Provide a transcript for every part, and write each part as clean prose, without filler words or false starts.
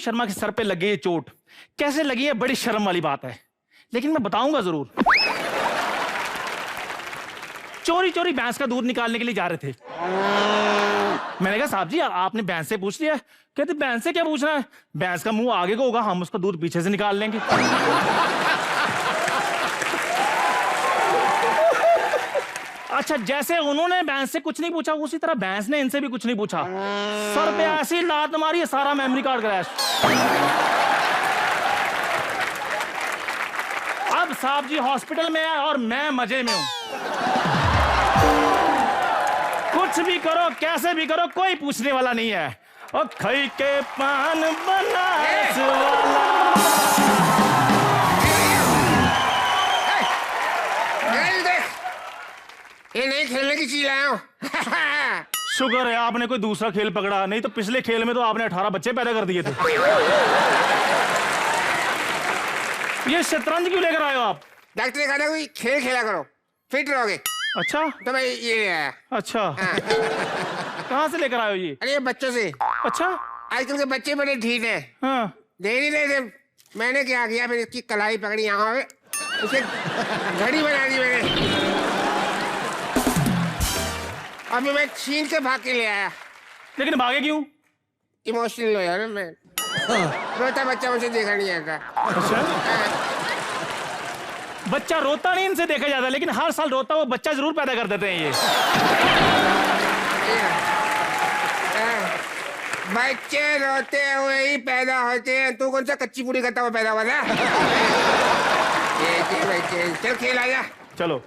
शर्मा के सर पे लगी है चोट, कैसे लगी है बड़ी शर्म वाली बात है, लेकिन मैं बताऊंगा जरूर। चोरी चोरी भैंस का दूध निकालने के लिए जा रहे थे। मैंने कहा साहब जी आपने भैंस से पूछ लिया? कहते भैंस से क्या पूछना है, भैंस का मुंह आगे को होगा, हम उसका दूध पीछे से निकाल लेंगे। अच्छा, जैसे उन्होंने भैंस से कुछ नहीं पूछा, उसी तरह भैंस ने इनसे भी कुछ नहीं पूछा। सर पे ऐसी लात मारी, सारा मेमोरी कार्ड क्रैश। अब साहब जी हॉस्पिटल में है और मैं मजे में हूं। कुछ भी करो, कैसे भी करो, कोई पूछने वाला नहीं है। और खई के पान बनारस वाला। ये नहीं खेलने की चीज लाया हूं। शुक्र है आपने कोई दूसरा खेल पकड़ा, नहीं तो पिछले खेल में तो आपने 18 बच्चे पैदा कर दिए थे। ये शतरंज क्यों लेकर आए हो आप? डॉक्टर ने कहा कोई खेल खेला करो, फिट रहोगे। अच्छा, तो मैं ये आया। अच्छा। कहाँ से लेकर आए हो ये? अरे बच्चों से। अच्छा, आजकल के बच्चे बड़े ठीक है। हाँ। दे नहीं रहे थे, मैंने क्या किया, फिर इसकी कलाई पकड़ी यहाँ पे, उसे घड़ी बना दी मैंने। अभी मैं छीन के भाग के ले आया। लेकिन भागे क्यों? इमोशनल हो यार मैं। रोता बच्चा मुझे देखा नहीं आता। अच्छा, बच्चा रोता नहीं इनसे देखा जाता, लेकिन हर साल रोता हुआ बच्चा जरूर पैदा कर देते हैं ये। बच्चे रोते हुए ही पैदा होते हैं। तू कौन सा कच्ची पूरी करता हुआ पैदा हुआ था? चल खेल आया। चलो।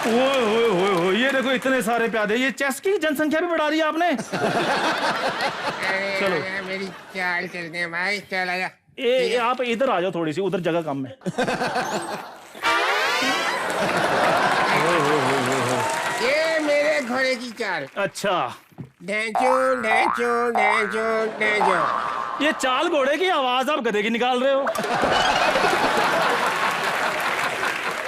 ओए ये देखो इतने सारे प्यादे, ये चेस की जनसंख्या भी बढ़ा दी आपने। चलो मेरी चाल चलते हैं भाई, चल आया। ये आप इधर आ जाओ, थोड़ी सी उधर जगह कम है। ये मेरे घोड़े की चाल। अच्छा, ढेंचू ढेंचू ढेंचू ढेंचू। ये चाल घोड़े की, आवाज आप गधे की निकाल रहे हो।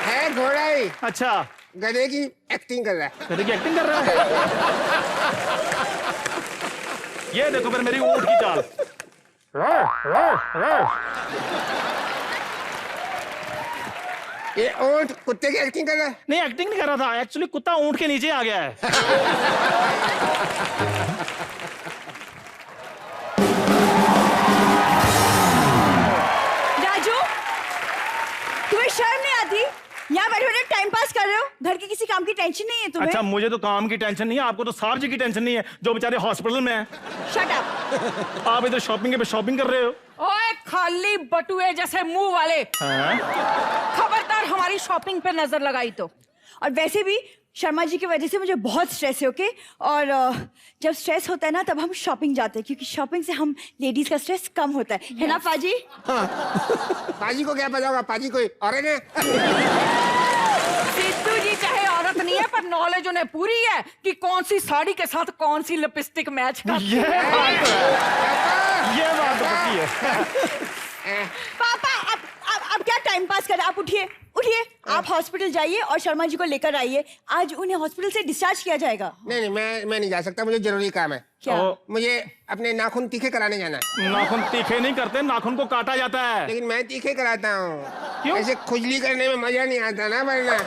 है घोड़ा ही। अच्छा, गधे की एक्टिंग कर रहा है। गधे की एक्टिंग कर रहा है। ये देखो फिर मेरी ऊंट की चाल। ये ऊंट कुत्ते की एक्टिंग कर रहा है। नहीं, एक्टिंग नहीं कर रहा था, एक्चुअली कुत्ता ऊंट के नीचे आ गया है। राजू, तुम्हें शर्म नहीं आती? यहाँ बैठे बैठे टाइम पास कर रहे हो, घर के किसी काम की टेंशन नहीं है तुम्हें? अच्छा, मुझे तो काम की टेंशन नहीं है, आपको तो साहब जी की टेंशन नहीं है जो बेचारे हॉस्पिटल में हैं। Shut up. आप इधर शॉपिंग पे शॉपिंग कर रहे हो। ओए खाली बटुए जैसे मुंह वाले, खबरदार हमारी शॉपिंग पे नजर लगाई तो। और वैसे भी शर्मा जी की वजह से मुझे बहुत स्ट्रेस है, ओके? और जब स्ट्रेस होता है ना तब हम शॉपिंग जाते हैं, क्योंकि शॉपिंग से हम लेडीज का स्ट्रेस कम होता है ना पाजी? हाँ। पाजी को क्या पता होगा, पाजी कोई औरत है। सिद्धू जी चाहे औरत नहीं है, पर नॉलेज उन्हें पूरी है कि कौन सी साड़ी के साथ कौन सी लिपस्टिक मैच करती है। ये बात तो पक्की है। पापा अब क्या टाइम पास कर, आप उठिए उठिए, आप हॉस्पिटल जाइए और शर्मा जी को लेकर आइए। आज उन्हें हॉस्पिटल से डिस्चार्ज किया जाएगा। नहीं मैं नहीं जा सकता, मुझे जरूरी काम है। क्या? मुझे अपने नाखून तीखे कराने जाना है। नाखून तीखे नहीं करते, नाखून को काटा जाता है। लेकिन मैं तीखे कराता हूँ। क्यों? ऐसे खुजली करने में मजा नहीं आता ना, वरना।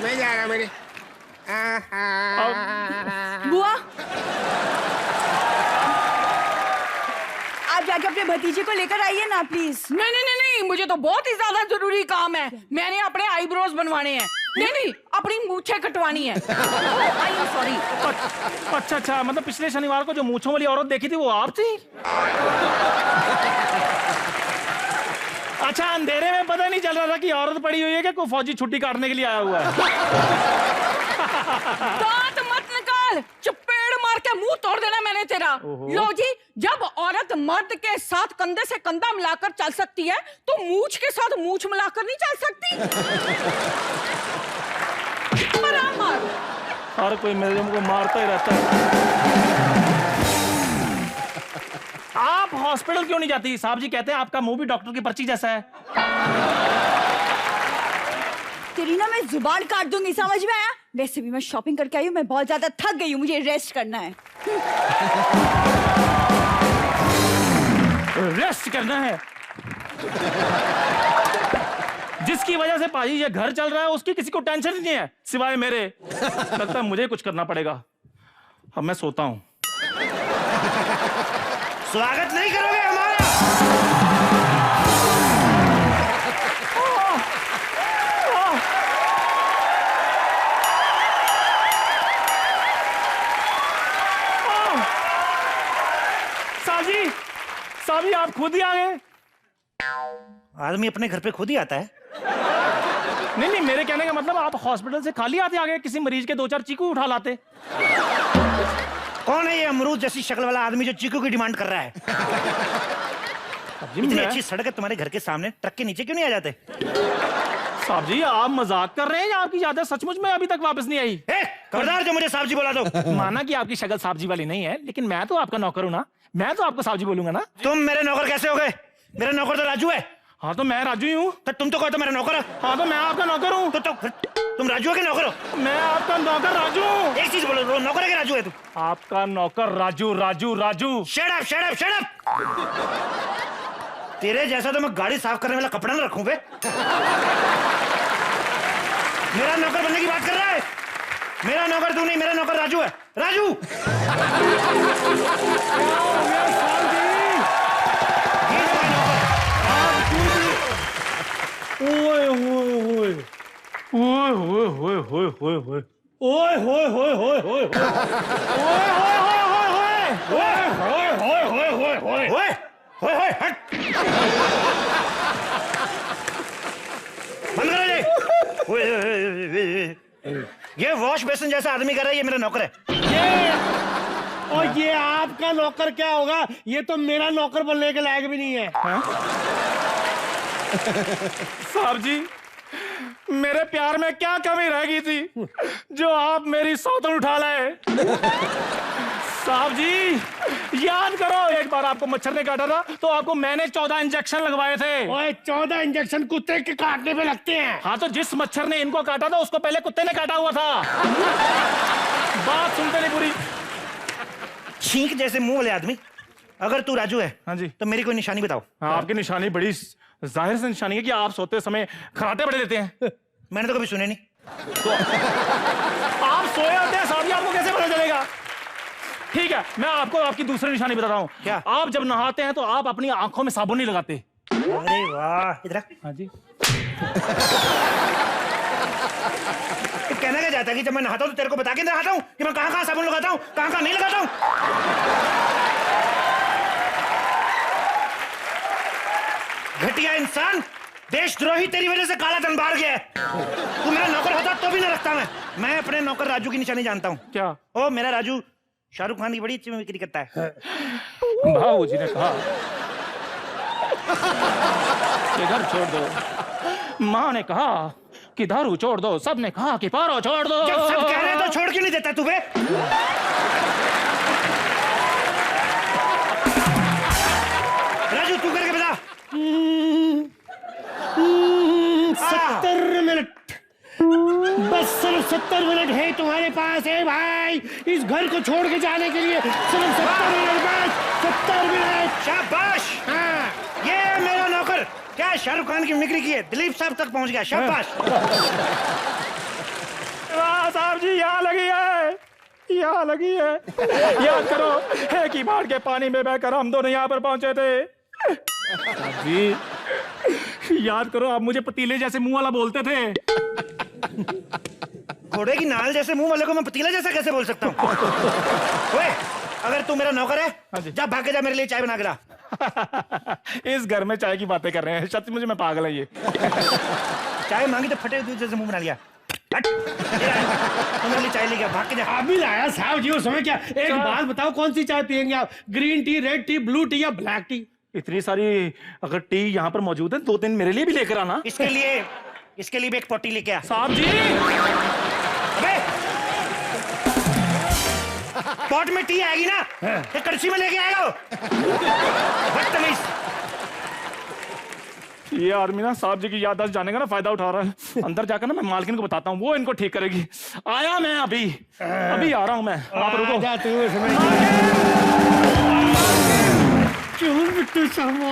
मैं जा रहा मेरे। बुआ, आप जाके अपने भतीजे को लेकर आइए ना प्लीज। नहीं नहीं नहीं नहीं, मुझे तो बहुत ही ज्यादा जरूरी काम है। मैंने अपने आईब्रोज बनवाने हैं। नहीं नहीं, अपनी मूछें कटवानी है। I am sorry. अच्छा अच्छा, मतलब पिछले शनिवार को जो मूंछों वाली औरत देखी थी वो आप थी? अच्छा, अंधेरे में पता नहीं चल रहा था कि औरत पड़ी हुई है कि कोई फौजी छुट्टी काटने के लिए आया हुआ है। दांत मत निकाल, चपेड़ मार के मुंह तोड़ देना मैंने तेरा। लो जी, जब औरत मर्द के साथ कंधे से कंधा मिलाकर चल सकती है तो मूछ के साथ मूछ मिलाकर नहीं चल सकती। और कोई मेरे को मारता ही रहता है। आप हॉस्पिटल क्यों नहीं जाती? साहब जी कहते हैं आपका मुंह भी डॉक्टर की पर्ची जैसा है। तेरी ना मैं जुबान काट दूंगी, समझ में आया? वैसे भी मैं शॉपिंग करके आई हूँ, मैं बहुत ज्यादा थक गई हूँ, मुझे रेस्ट करना है। रेस्ट करना है? जिसकी वजह से पाजी ये घर चल रहा है उसकी किसी को टेंशन ही नहीं है सिवाय मेरे। लगता है मुझे कुछ करना पड़ेगा। अब मैं सोता हूं। स्वागत नहीं करोगे हमारा? साहब जी आप खुद ही आ गए। आदमी अपने घर पे खुद ही आता है? नहीं मेरे कहने का मतलब आप हॉस्पिटल से खाली आते आ गए, किसी मरीज के 2-4 चीकू उठा लाते। कौन है ये अमरूद जैसी शक्ल वाला आदमी जो चीकू की डिमांड कर रहा है? इतनी अच्छी सड़क है तुम्हारे घर के सामने, ट्रक के नीचे क्यों नहीं आ जाते? साहब जी आप मजाक कर रहे हैं या आपकी यादें सचमुच में अभी तक वापस नहीं आई? खबरदार जो मुझे साहब जी बोला दो। माना कि आपकी शक्ल साहब जी वाली नहीं है, लेकिन मैं तो आपका नौकर हूं ना, मैं तो आपको साहब जी बोलूंगा ना। तुम मेरे नौकर कैसे हो गए? मेरा नौकर तो राजू है। हाँ तो मैं राजू ही हूँ। तो तुम तो कहते मेरा नौकर है। हाँ तो मैं आपका नौकर हूँ। तो तुम राजू के नौकर हो? मैं आपका नौकर राजू हूँ। एक चीज बोलो, नौकर है कि राजू है तुम? आपका नौकर Raju Raju Raju. Shut up shut up shut up. तेरे जैसा तो मैं गाड़ी साफ करने वाला कपड़ा ना रखूं बे। मेरा नौकर बनने की बात कर रहा है? मेरा नौकर तू नहीं, मेरा नौकर राजू है। राजू ओए होए होए ओए होए होए होए होए होए ओए होए होए होए होए ओए ओए हट। बंद करो ये वॉश बेसिन जैसा आदमी कर रहा है, ये मेरा नौकर है। और ये आपका नौकर क्या होगा? ये तो मेरा नौकर बनने के लायक भी नहीं है। साहब जी मेरे प्यार में क्या कमी रह गई थी जो आप मेरी सौतन उठा लाए? साहब जी याद करो, एक बार आपको मच्छर ने काटा था तो आपको मैंने 14 इंजेक्शन लगवाए थे। ओए 14 इंजेक्शन कुत्ते के काटने पे लगते हैं। हाँ तो जिस मच्छर ने इनको काटा था उसको पहले कुत्ते ने काटा हुआ था। बात सुनते नहीं पूरी। छींक जैसे मुंह वाले आदमी, अगर तू राजू है हाँ जी तो मेरी कोई निशानी बताओ। हाँ, आपकी निशानी बड़ी जाहिर से निशानी है कि आप सोते समय खराटे बड़े लेते हैं। मैंने तो कभी सुने नहीं। तो आप सोए होते हैं साहब जी, आपको कैसे पता चलेगा? ठीक है मैं आपको आपकी दूसरी निशानी बता रहा हूँ। क्या? आप जब नहाते हैं तो आप अपनी आंखों में साबुन नहीं लगाते। अरे वाह, इधर हाँ जी। तो कहना क्या चाहता है कि जब मैं नहाता हूँ तो तेरे को बता के नहाता हूँ कि मैं कहाँ साबुन लगाता हूँ, कहाँ नहीं लगाता हूँ? घटिया इंसान, देशद्रोही, तेरी वजह से काला धन बाहर गया है। तू मेरा नौकर होता तो भी ना रखता मैं अपने नौकर राजू की निशानी जानता हूँ। क्या? ओ मेरा राजू शाहरुख खान की बड़ी अच्छी मिमिक्री करता है। भाऊ जी ने कहा कि घर छोड़ दो, माँ ने कहा कि दारू छोड़ दो, सब ने कहा कि पारो छोड़ दो। जब सब कह रहे हैं तो छोड़ क्यों नहीं देता तू बे? राजू तू करके बता। 70 मिनट, बस सिर्फ 70 मिनट है तुम्हारे पास है भाई इस घर को छोड़ के जाने के लिए। सिर्फ 70 मिनट, बस 70 मिनट। शाबाश। हाँ ये मेरा नौकर क्या शाहरुख खान की मिमिक्री की है, दिलीप साहब तक पहुंच गया। शाबाश। वाह साहब जी यहाँ लगी है, यहाँ लगी है। याद करो एक ही बाढ़ के पानी में बहकर हम दोनों यहाँ पर पहुंचे थे। जी याद करो आप मुझे पतीले जैसे मुंह वाला बोलते थे। घोड़े की नाल जैसे मुंह वाले को मैं पतीला जैसा कैसे बोल सकता हूँ? ओए अगर तू मेरा नौकर है जा भाग के जा, मेरे लिए चाय बना के ला। इस घर में चाय की बातें कर रहे हैं, सच मुझे मैं पागल है ये। चाय मांगी तो फटे दूध जैसे मुंह बना लिया। हट, तू मेरे लिए चाय ले गया, भाग के जा। अभी लाया साहब जी, उस समय क्या? एक बात बताओ, कौन सी चाय पियेंगे आप? Green tea, red T, blue T या ब्लैक टी? इतनी सारी अगर टी यहाँ पर मौजूद है 2-3 मेरे लिए भी लेकर आना। इसके लिए भी एक पोटी लेके आ। साहब जी अबे पॉट में टी आएगी ना, तो कड़छी में लेके आएगा। बदतमीज। ये आदमी ना साहब जी की याददाश्त जाने का ना फायदा उठा रहा है। अंदर जाकर ना मैं मालकिन को बताता हूँ, वो इनको ठीक करेगी। आया मैं अभी आ रहा हूँ मैं, आप रुको। जा तू चल बिट्टू शर्मा,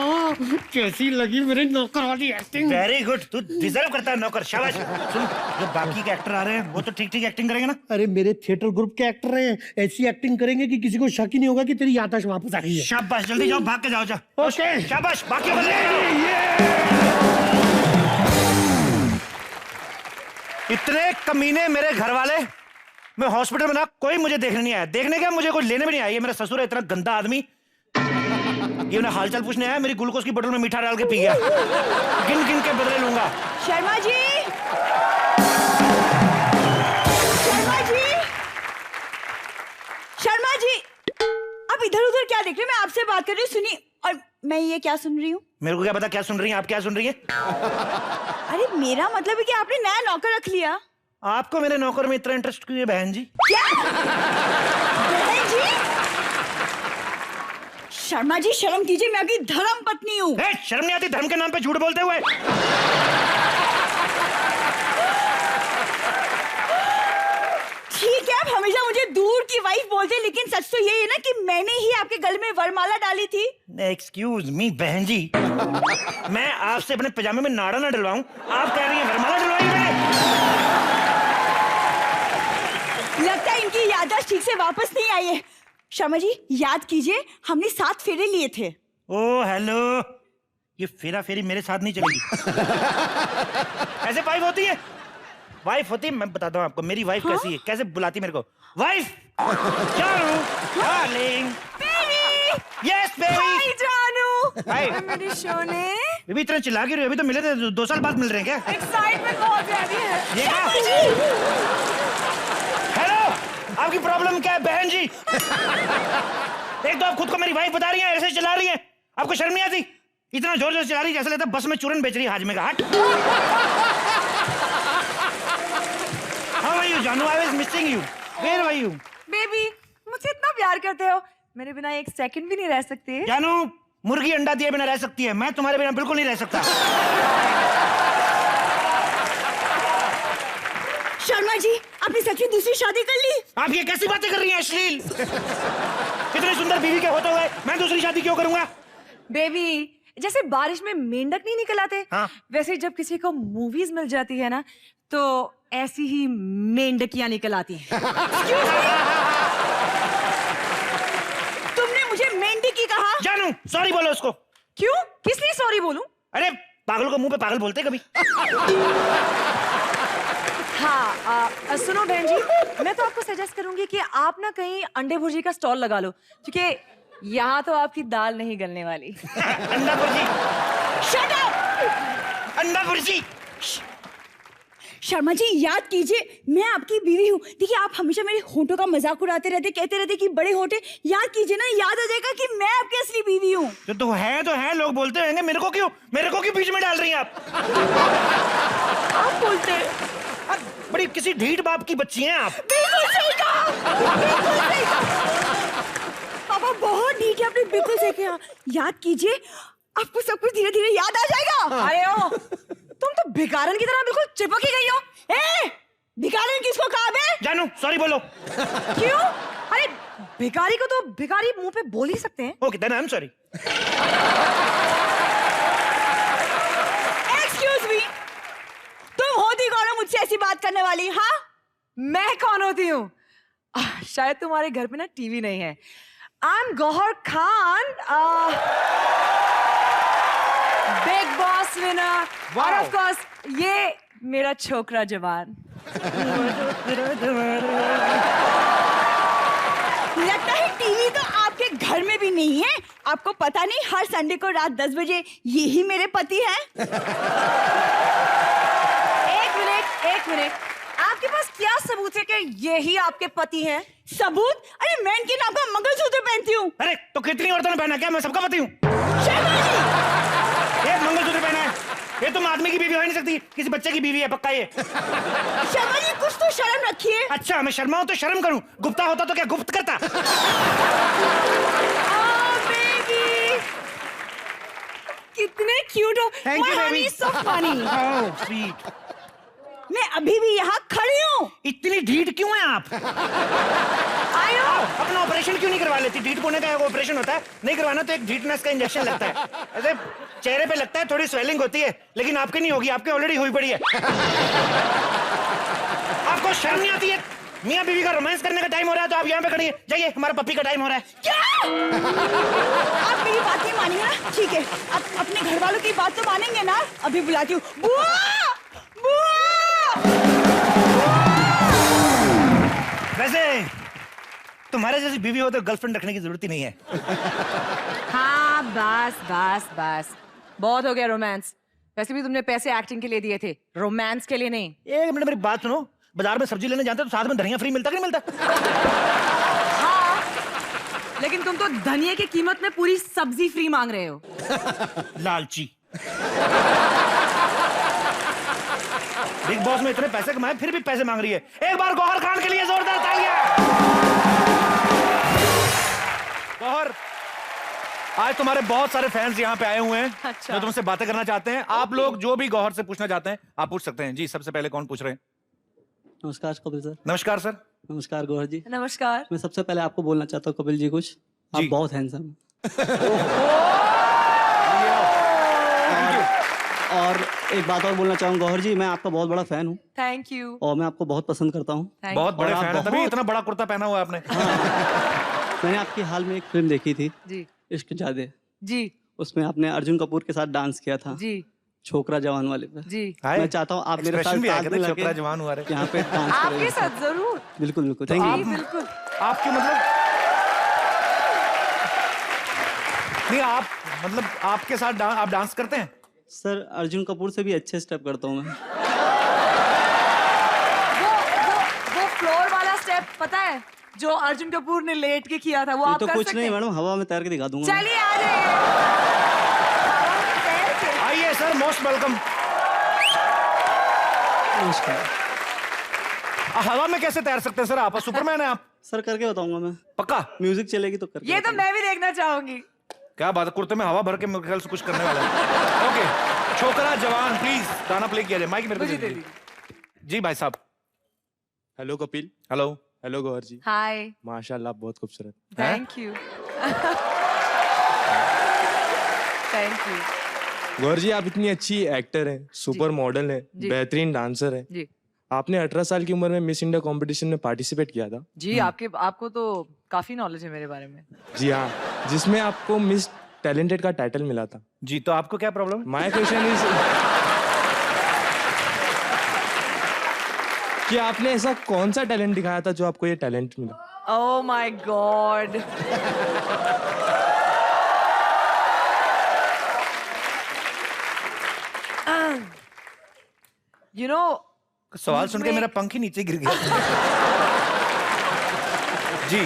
कैसी लगी मेरे नौकर वाली एक्टिंग? वेरी गुड, तू डिजर्व करता है नौकर, शाबाश। सुन, जो बाकी के एक्टर आ रहे हैं वो तो ठीक ठीक एक्टिंग करेंगे ना? अरे मेरे थिएटर ग्रुप के एक्टर हैं, ऐसी एक्टिंग करेंगे कि किसी को शक ही नहीं होगा कि तेरी याददाश्त वापस आ गई है। शाबाश, जल्दी जाओ, भाग के जाओ। जा ओके, शाबाश, बाकी को ले। इतने कमीने मेरे घर वाले, मैं हॉस्पिटल में ना कोई मुझे देखने नहीं आया, देखने क्या मुझे कोई लेने भी नहीं आया। ये मेरा ससुर है, इतना गंदा आदमी, ये उन्हें हालचाल पूछने आया, मेरी ग्लूकोज की बोतल में मीठा डाल के पी गया। गिन गिन के बदले लूंगा। शर्मा जी, शर्मा जी, शर्मा जी, आप इधर उधर क्या देख रहे हैं? मैं आपसे बात कर रही हूँ, सुनिए। और मैं ये क्या सुन रही हूँ? मेरे को क्या पता क्या सुन रही हैं आप, क्या सुन रही हैं? अरे मेरा मतलब है कि आपने नया नौकर रख लिया। आपको मेरे नौकर में इतना इंटरेस्ट क्यों है बहन जी? क्या? बहन जी? शर्मा जी शर्म कीजिए, मैं आपकी धर्म पत्नी हूँ। शर्म नहीं आती धर्म के नाम पे झूठ बोलते हुए? ठीक है, आप हमेशा मुझे दूर की वाइफ बोलते हैं, लेकिन सच तो यही है ना कि मैंने ही आपके गले में वरमाला डाली थी। एक्सक्यूज मी बहन जी, मैं आपसे अपने पजामे में नाड़ा ना डलवाऊं, आप कह रही हैं वरमाला डलवाई मैंने? लगता है इनकी याददाश्त ठीक से वापस नहीं आई है। शर्मा जी याद कीजिए, हमने 7 फेरे लिए थे। ओ हेलो, ये फेरा फेरी मेरे साथ नहीं चलेगी। ऐसे वाइफ होती है? वाइफ होती है, मैं बताता हूँ आपको मेरी वाइफ कैसी है, कैसे बुलाती मेरे को। वाइफ, जानू, डार्लिंग, बेबी, यस बेबी, हाय जानू, हाय मेरी सोने। बेबी इतना चिल्ला क्यों रही हो? अभी तो मिले थे, 2 साल बाद मिल रहे हैं क्या? एक्साइटमेंट बहुत ज्यादा है। ये क्या? शर्मा जी, हेलो, आपकी प्रॉब्लम क्या है बहन जी? एक तो आप खुद को मेरी वाइफ बता रही हैं, ऐसे चला रही हैं, आपको शर्म नहीं आती? इतना जोर जोर चला रही है जैसे लगता है बस में चूरन बेच रही है हाजमे का। हट। How are you, जानू? I was missing you. Where were you? Baby, मुझे इतना प्यार करते हो, मेरे बिना एक सेकंड भी नहीं रह सकते। जानू, मुर्गी अंडा दिए बिना रह सकती है, मैं तुम्हारे बिना बिल्कुल नहीं रह सकता। शर्मा जी आपने सच में दूसरी शादी कर ली? आप ये कैसी बातें कर रही हैं अश्लील? इतनी सुंदर बीवी के होते हुए मैं दूसरी शादी क्यों करूंगा? बेबी, जैसे बारिश में मेंढक नहीं निकल आते, हाँ? वैसे जब किसी को मूवीज मिल जाती है ना, तो ऐसी ही मेंढकियां निकल आती हैं। तुमने मुझे मेंढकी कहा? जानू सॉरी बोलो उसको। क्यों? किस लिए सॉरी बोलूं? अरे पागल को मुंह पे पागल बोलते कभी? हाँ, सुनो बहन जी, मैं तो आपको सजेस्ट करूंगी कि आप ना कहीं अंडे भुर्जी का स्टॉल लगा लो, क्योंकि यहाँ तो आपकी दाल नहीं गलने वाली। अंडा भुर्जी? Shut up! अंडा भुर्जी? शर्मा जी याद कीजिए, मैं आपकी बीवी हूँ। देखिए आप हमेशा मेरे होठों का मजाक उड़ाते रहते, कहते रहते कि बड़े होठे। याद कीजिए ना, याद आ जाएगा कि मैं आपकी असली बीवी हूँ। तो है, लोग बोलते रहेंगे। मेरे को क्यों बीच में डाल रही हैं आप? आप बोलते हैं। आप बड़ी किसी ढीठ बाप की बच्ची हैं आप। बिल्कुल सही कहा, बिल्कुल सही कहा। पापा बहुत ढीठ है, आपने बिल्कुल सही कहा। याद कीजिए, आपको सब कुछ धीरे धीरे याद आ जाएगा। अरे ओ, तुम तो भिखारन की तरह बिल्कुल चिपक ही गई हो। ए, भिखारन किसको कहा बे? जानू सॉरी बोलो। क्यों? अरे भिखारी को तो भिखारी मुंह पे बोल ही सकते हैं। Okay then I am sorry. Excuse me, तुम होती कौन हो मुझसे ऐसी बात करने वाली? हाँ, मैं कौन होती हूँ? शायद तुम्हारे घर पे ना टीवी नहीं है। I am Gauhar Khan, Bigg Boss winner, और ऑफ कोर्स ये मेरा छोकरा जवान। लगता है टीवी तो आपके घर में भी नहीं है। आपको पता नहीं हर संडे को रात 10 बजे यही मेरे पति हैं। एक मिनट, आपके पास क्या सबूत है कि यही आपके पति हैं? सबूत? अरे मैं इनके नाम का मंगलसूत्र पहनती हूँ। अरे तो कितनी औरतों ने पहना? क्या मैं सबका पति हूँ? शर्मा जी! एक मंगलसूत्र पहना है, ये तुम आदमी की बीवी हो ही नहीं सकती, किसी बच्चे की बीवी है पक्का ये। शर्मा जी कुछ तो शर्म रखिए। अच्छा मैं शर्माऊं तो शर्म करूं, गुप्ता होता तो क्या गुप्त करता? कितने क्यूट हो। Thank you, My honey baby. is so funny. Oh, sweet. मैं अभी भी यहाँ खड़ी हूँ। इतनी ढीठ क्यों है आप? आयो, अपना ऑपरेशन क्यों नहीं करवा लेती? ढीठ होने का ऑपरेशन होता है, नहीं करवाना तो एक ढीठनेस का इंजेक्शन लगता है। ऐसे चेहरे पे लगता है, थोड़ी स्वेलिंग होती है, लेकिन आपके नहीं होगी, आपके ऑलरेडी हुई पड़ी है। आपको शर्म नहीं आती है? मियाँ बीवी का रोमांस करने का टाइम हो रहा है तो आप यहाँ पे खड़ी हैं। जाइए, हमारा पप्पी का टाइम हो रहा है। क्या? आप मेरी बात नहीं मानिए ना? ठीक है, आप अपने घर वालों की बात तो मानेंगे ना? अभी बुलाती हूँ। बुआ! बुआ! वैसे तुम्हारे जैसी बीवी हो तो गर्लफ्रेंड रखने की जरूरत ही नहीं है। हाँ बस बस बस, बहुत हो गया रोमांस। वैसे भी तुमने पैसे एक्टिंग के लिए दिए थे, रोमांस के लिए नहीं। एक मिनट मेरी बात सुनो, बाजार में सब्जी लेने जाते तो साथ में धनिया फ्री मिलता कि नहीं मिलता? हाँ, लेकिन तुम तो धनिया की कीमत में पूरी सब्जी फ्री मांग रहे हो। लालची। बिग बॉस में इतने पैसे कमाए फिर भी पैसे मांग रही है। एक बार गौहर खान के लिए जोरदार तालियां। गौहर, आज तुम्हारे बहुत सारे फैंस यहाँ पे आए हुए हैं। अच्छा। जो तुमसे बातें करना चाहते हैं। आप लोग जो भी गौहर से पूछना चाहते हैं आप पूछ सकते हैं। जी, सबसे पहले कौन पूछ रहे हैं? नमस्कार कपिल सर। नमस्कार सर। नमस्कार गौहर जी। नमस्कार। मैं सबसे पहले आपको बोलना चाहता हूँ कपिल जी कुछ, आप जी। बहुत हैंडसम और एक बात और बोलना चाहूँगा गौहर जी, मैं आपका बहुत बड़ा फैन हूँ थैंक यू। और मैं आपको बहुत पसंद करता हूँ। बहुत बड़े और आप फैन है, तभी बहुत- इतना बड़ा कुर्ता पहना हुआ है आपने। मैंने आपकी हाल में एक फिल्म देखी थी, जी इश्क जादे। जी उसमें आपने अर्जुन कपूर के साथ डांस किया था, जी छोकरा जवान वाले पे। जी। मैं चाहता हूँ आप मेरे साथ Expression भी आया साथ कहते में छोकरा लगे जवान हुआ रे। यहाँ पे डांस आपके करें। साथ जरूर। बिल्कुल बिल्कुल, थैंक आप- यू। बिल्कुल। आपके मतलब नहीं, आप मतलब आपके साथ आप डांस करते हैं? सर अर्जुन कपूर से भी अच्छे स्टेप करता हूँ मैं। वो फ्लोर वाला स्टेप पता है जो अर्जुन कपूर ने लेट के किया था, वो ये आप तो कर कुछ सकते नहीं हैं? मैडम, हवा में तैर के दिखा दूंगा। चलिए आ जाइए। आइए सर, मोस्ट वेलकम। नमस्कार हवा में कैसे तैर सकते हैं सर आप? सुपरमैन है आप? सर, करके बताऊंगा मैं। पक्का? म्यूजिक चलेगी तो करके ये तो बताऊंगा। मैं भी देखना चाहूंगी। क्या बात है, कुर्ते में हवा भर के मेरे ख्याल से कुछ करने वाला है। ओके, छोकरा जवान प्लीज गाना प्ले किया जाए। माइक मेरे को दे दीजिए। जी भाई साहब। Hello Kapil. Hello. Hello Gauhar ji. Hi. माशाल्लाह बहुत खूबसूरत। Thank you. Thank you. Gauhar ji, आप इतनी अच्छी एक्टर हैं, सुपर मॉडल हैं, जी। बेहतरीन डांसर हैं। जी आपने 18 साल की उम्र में मिस इंडिया कंपटीशन में पार्टिसिपेट किया था। जी, आपको तो काफी नॉलेज है मेरे बारे में। जी हाँ, जिसमें आपको मिस टैलेंटेड का टाइटल मिला था। जी, तो आपको क्या प्रॉब्लम? माय क्वेश्चन इज कि आपने ऐसा कौन सा टैलेंट दिखाया था जो आपको ये टैलेंट मिला? Oh my God. You know, सवाल सुन के मेरा पंख ही नीचे गिर गया। जी।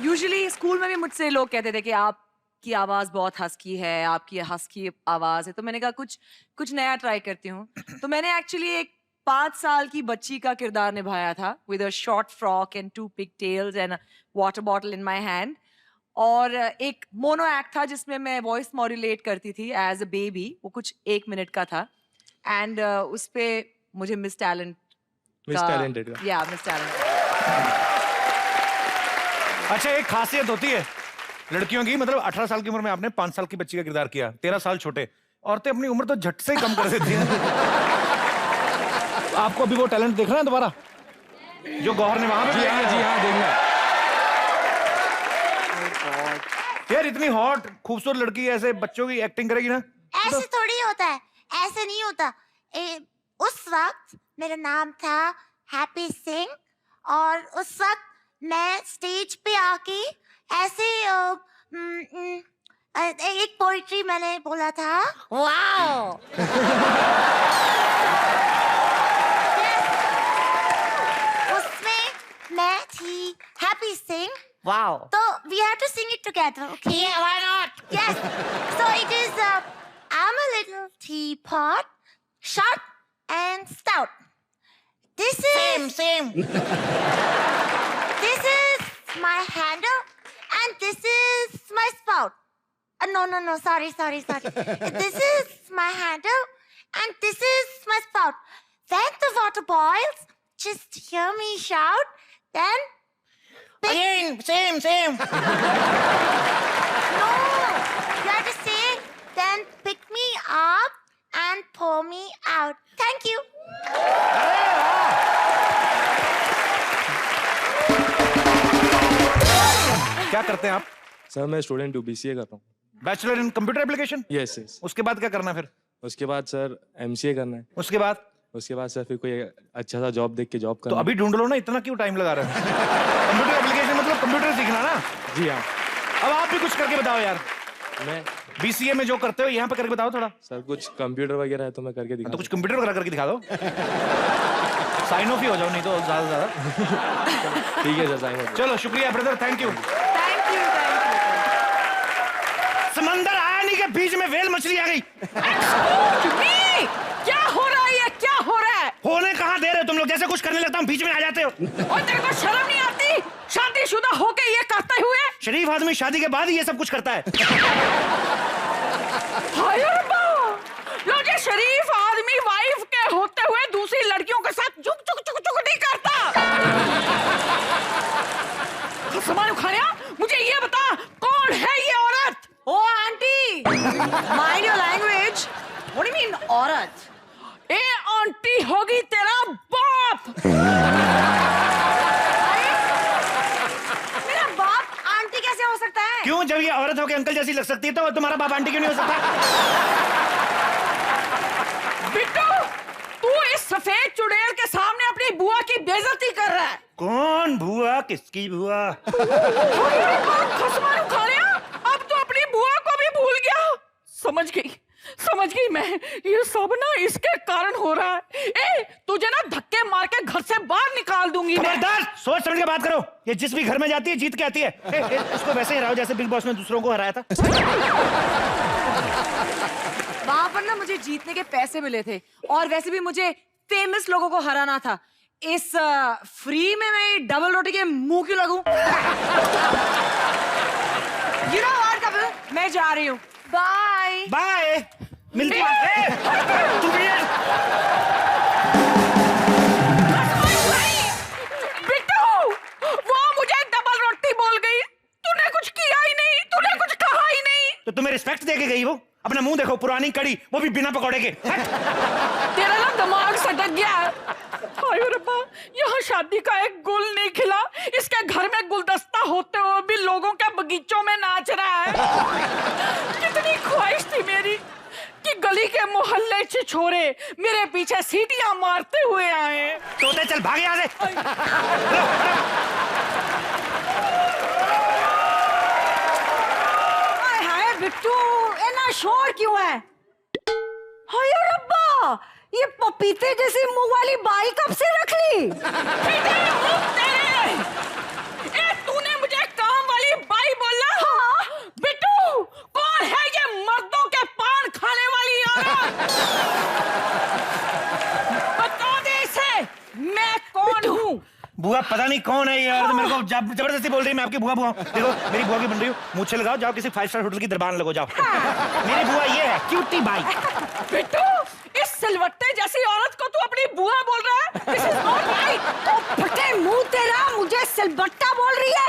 यूजुअली स्कूल में भी मुझसे लोग कहते थे कि आपकी आवाज बहुत हस्की है, आपकी हस्की आवाज है, तो मैंने कहा कुछ नया ट्राई करती हूँ। तो मैंने एक्चुअली एक 5 साल की बच्ची का किरदार निभाया था with a short frock and 2 pigtails and water bottle in my hand. और एक मोनो एक्ट था जिसमें मैं वॉइस मॉड्यूलेट करती थी एज अ बेबी। वो कुछ 1 मिनट का था एंड उस पे मुझे मिस टैलेंट मिस टैलेंटेड का। या मिस टैलेंट। अच्छा, एक खासियत होती है लड़कियों की, मतलब 18 साल की उम्र में आपने 5 साल की बच्ची का किरदार किया, 13 साल छोटे। औरतें अपनी उम्र तो झट से ही कम कर देती हैं। आपको अभी वो टैलेंट देखना है दोबारा जो गौहर ने वहां पे जी हाँ, जी हाँ, देखना। यार, इतनी हॉट खूबसूरत लड़की ऐसे बच्चों की एक्टिंग करेगी ना? ऐसे थोड़ी होता है, ऐसे नहीं होता। उस वक्त मेरा नाम था हैप्पी सिंह और उस वक्त मैं स्टेज पे आके ऐसे एक पोइट्री मैंने बोला था। वाओ। उसमें मैं थी happy Singh. Wow. So we have to sing it together, okay? Yeah, why not? Yes. So it is, I'm a little teapot, short and stout. This is... Same. This is my handle and this is my spout. No. Sorry. This is my handle, and this is my spout. When the water boils, just hear me shout. Then. Again, same. No, you have to say. Then pick me up and pour me out. Thank you. क्या करते हैं आप? Sir मैं student हूँ, BCA कर रहा हूँ। Bachelor in computer application? Yes. उसके बाद क्या करना है फिर? उसके बाद सर MCA करना है। उसके बाद सर फिर कोई अच्छा सा जॉब देख के जॉब करना। तो अभी ढूंढ लो ना, इतना क्यों टाइम लगा रहे हो? कंप्यूटर एप्लीकेशन मतलब कंप्यूटर सीखना ना? जी हाँ। अब आप भी कुछ करके बताओ यार। मैं BCA में जो करते हो यहाँ पे करके बताओ थोड़ा। सर कुछ कंप्यूटर वगैरह है तो मैं करके दिखा। तो कुछ कंप्यूटर वगैरह करके दिखा दो। साइन ऑफ ही हो जाओ, नहीं तो ज्यादा ज्यादा। ठीक है सर, साइन ऑफ। चलो शुक्रिया ब्रदर, थैंक यू। समंदर आने के बीच में वेल मछली आ गई। क्या हो रहा है ये? क्या हो रहा है? होने कहाँ दे रहे हो तुम लोग? जैसे कुछ करने लगता हूँ बीच में आ जाते हो। और तेरे को शर्म नहीं आती? शादीशुदा होके ये करते हुए? शरीफ आदमी शादी के बाद ही ये सब कुछ करता है। हाय रब्बा! लो ये शरीफ आदमी वाइफ के होते हुए दूसरी लड़कियों के साथ चुक नहीं करता। सामान उखाड़िया, मुझे ये बता कौन है ये औरत? Oh aunty, mind your language. What do you mean औरत? ए आंटी होगी तेरा बाप। मेरा बाप आंटी कैसे हो सकता है? क्यों? जब ये औरत होके अंकल जैसी लग सकती है तो तुम्हारा बाप आंटी क्यों नहीं हो सकता? बिट्टू, तू इस सफेद चुड़ैल के सामने अपनी बुआ की बेइज्जती कर रहा है। कौन बुआ? किसकी बुआ? खसमान उखाड़िया, अब तो अपनी बुआ को भी भूल गया। समझ गई मैं, ये सब ना इसके कारण हो रहा है। ए, तुझे ना धक्के मार के घर से बाहर निकाल दूंगी मैं। खबरदार, सोच समझ के बात करो। ये जिस भी घर में जाती है जीत के आती है। इसको वैसे ही हराओ जैसे बिग बॉस में दूसरों को हराया था। वहां पर ना मुझे जीतने के पैसे मिले थे, और वैसे भी मुझे फेमस लोगों को हराना था। इस फ्री में मैं डबल रोटी के मुंह क्यों लगूं? You know what, Kapil? मैं जा रही हूँ। Bye bye. मिलती है। बिट्टू, वो मुझे डबल रोटी बोल गई। तूने कुछ किया ही नहीं, तूने कुछ कहा ही नहीं। तो तुम्हें रिस्पेक्ट दे के गई वो। अपना मुंह देखो, पुरानी कड़ी, वो भी बिना पकौड़े के। तेरा ना दिमाग सटक गया है। हाय रब्बा, यहाँ शादी का एक गुल नहीं खिला, इसके घर में गुलदस्ता होते हुए भी लोगों के बगीचों में नाच रहा है। कितनी ख्वाहिश थी मेरी कि गली के मोहल्ले छिछोरे मेरे पीछे सीटियां मारते हुए आए। तोते चल भाग यहाँ से। हाय बिट्टू, इतना शोर क्यों है? हाय रब्बा, ये पपीते जैसी मुंह वाली बाई कब से रख ली? तूने मुझे काम वाली बाई बोला? हाँ? बिट्टू, कौन है ये मर्दों के पान खाने वाली औरत? बता दे इसे, मैं कौन हूँ? बुआ पता नहीं कौन है यार, तो मेरे को जबरदस्ती बोल रही है मैं आपकी बुआ बुआ। देखो मेरी बुआ की बन रही हूँ, मुझे लगाओ, जाओ किसी 5 स्टार होटल की दरबार लगो जाओ। मेरी बुआ ये है, क्यूटी बाई। बिट्टू, इस सिलवट्टे जैसी औरत को तू अपनी बुआ बोल रहा है? This is not right. ओ फटे मुंह तेरा, मुझे सिलबट्टा बोल रही है?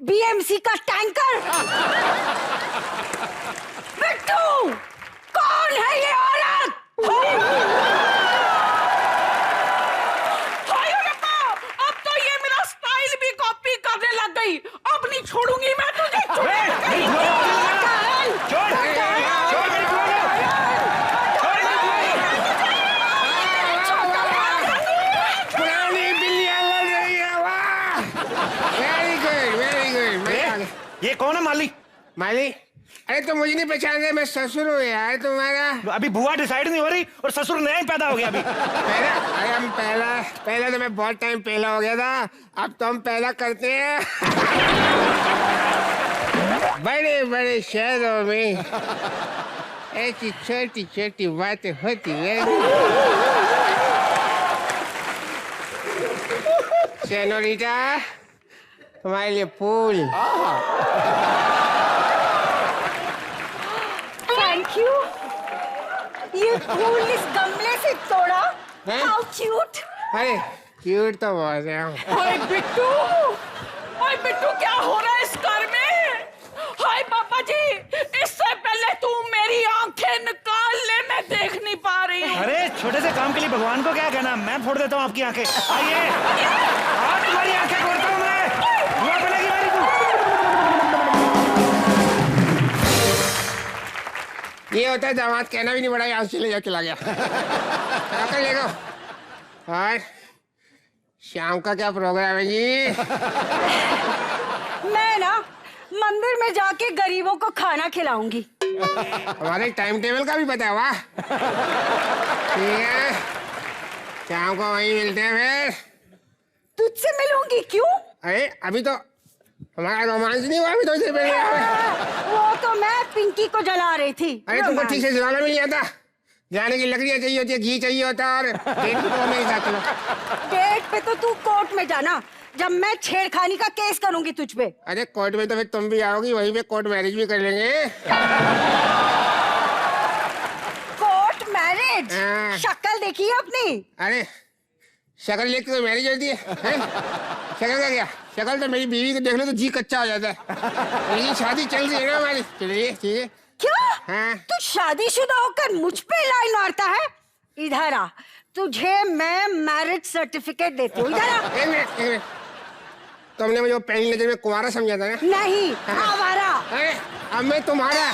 BMC का टैंकर। बिट्टू, कौन है ये औरत? हाय रब्बा, अब तो ये मेरा स्टाइल भी कॉपी करने लग गई। अब नहीं छोड़ूंगी मैं तुझे। ये कौन है माली? माली? अरे तो मुझे नहीं पहचान रहे, मैं ससुर हूँ यार तुम्हारा। अभी बुआ डिसाइड नहीं हो रही और ससुर नया ही पैदा हो गया अभी। पहला? अरे हम पहला तो मैं बहुत टाइम पहला हो गया था, अब तो हम पहला करते हैं। बड़े बड़े शहरों में ऐसी छोटी छोटी बातें होती है। सेनोरिटा, तुम्हारे लिए फूल। Thank you. ये फूल इस गमले से तोड़ा। हैं? How cute. अरे क्यूट तो बहुत है। हाय बिट्टू, हाय बिट्टू, क्या हो रहा है इस घर में? हाय पापा जी, इससे पहले तू मेरी आंखें निकाल ले, मैं देख नहीं पा रही हूँ। अरे छोटे से काम के लिए भगवान को क्या कहना, मैं फोड़ देता हूँ आपकी आंखें। आइए, आज तुम्हारी आंखें फोड़ता हूँ मैं। धुआं बनेगी मेरी तू। ये होता है दामाद, कहना भी नहीं पड़ा, यहाँ से ले जा, चला गया। आकर ले गो। और शाम का क्या प्रोग्राम है जी? मैं ना मंदिर में जाके गरीबों को खाना खिलाऊंगी। हमारे टाइम टेबल का भी पता है, वाह। ठीक है, शाम को वहीं मिलते हैं फिर। तुझसे मिलूंगी? क्यों? अरे अभी तो हमारा रोमांस नहीं हुआ, अभी तो इससे पहले। वो तो मैं पिंकी को जला रही थी। अरे तुमको ठीक से जलाना भी नहीं आता? जाने की लकड़ियाँ चाहिए होती है, घी चाहिए होता है, और डेट पे तो मेरे साथ चलो। डेट पे तो तू कोर्ट में जाना, जब मैं छेड़खानी का केस करूंगी तुझ पे। अरे कोर्ट में तो फिर तुम भी आओगी, वहीं पे कोर्ट मैरिज भी कर लेंगे। Court marriage? हाँ। शक्ल देखी है अपनी? अरे शक्ल देख के तो मैरिज होती है, हैं? शक्ल का क्या, शक्ल तो मेरी बीवी को देख लो तो जी कच्चा हो जाता है। लेकिन शादी चल रही है ना हमारी, चलिए ठीक है। क्या? हाँ। तू शादीशुदा होकर मुझ पे लाइन मारता है? इधर आ, तुझे मैं मैरिज सर्टिफिकेट देती हूँ। इधर आ। एक मिनट। तुमने मुझे पहली नजर में कुंवारा समझा था ना? नहीं, आवारा। अरे अब मैं तुम्हारा।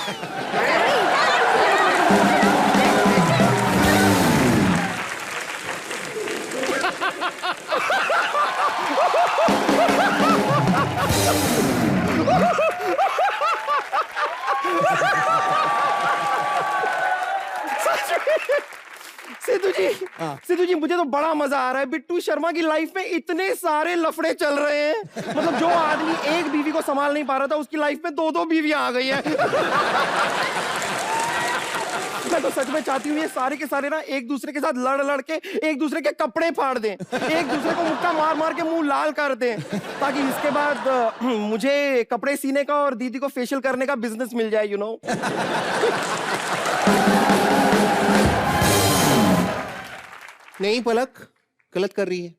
सिद्धू जी मुझे तो बड़ा मजा आ रहा है। बिट्टू शर्मा की लाइफ में इतने सारे लफड़े चल रहे हैं, मतलब जो आदमी एक बीवी को संभाल नहीं पा रहा था, उसकी लाइफ में दो बीवियां आ गई हैं। मैं तो सच में चाहती हूँ ये सारे के सारे ना एक दूसरे के साथ लड़ के एक दूसरे के कपड़े फाड़ दें, एक दूसरे को मुक्का मार के मुंह लाल कर दें, ताकि इसके बाद मुझे कपड़े सीने का और दीदी को फेशियल करने का बिजनेस मिल जाए, यू नो। नहीं पलक, गलत कर रही है।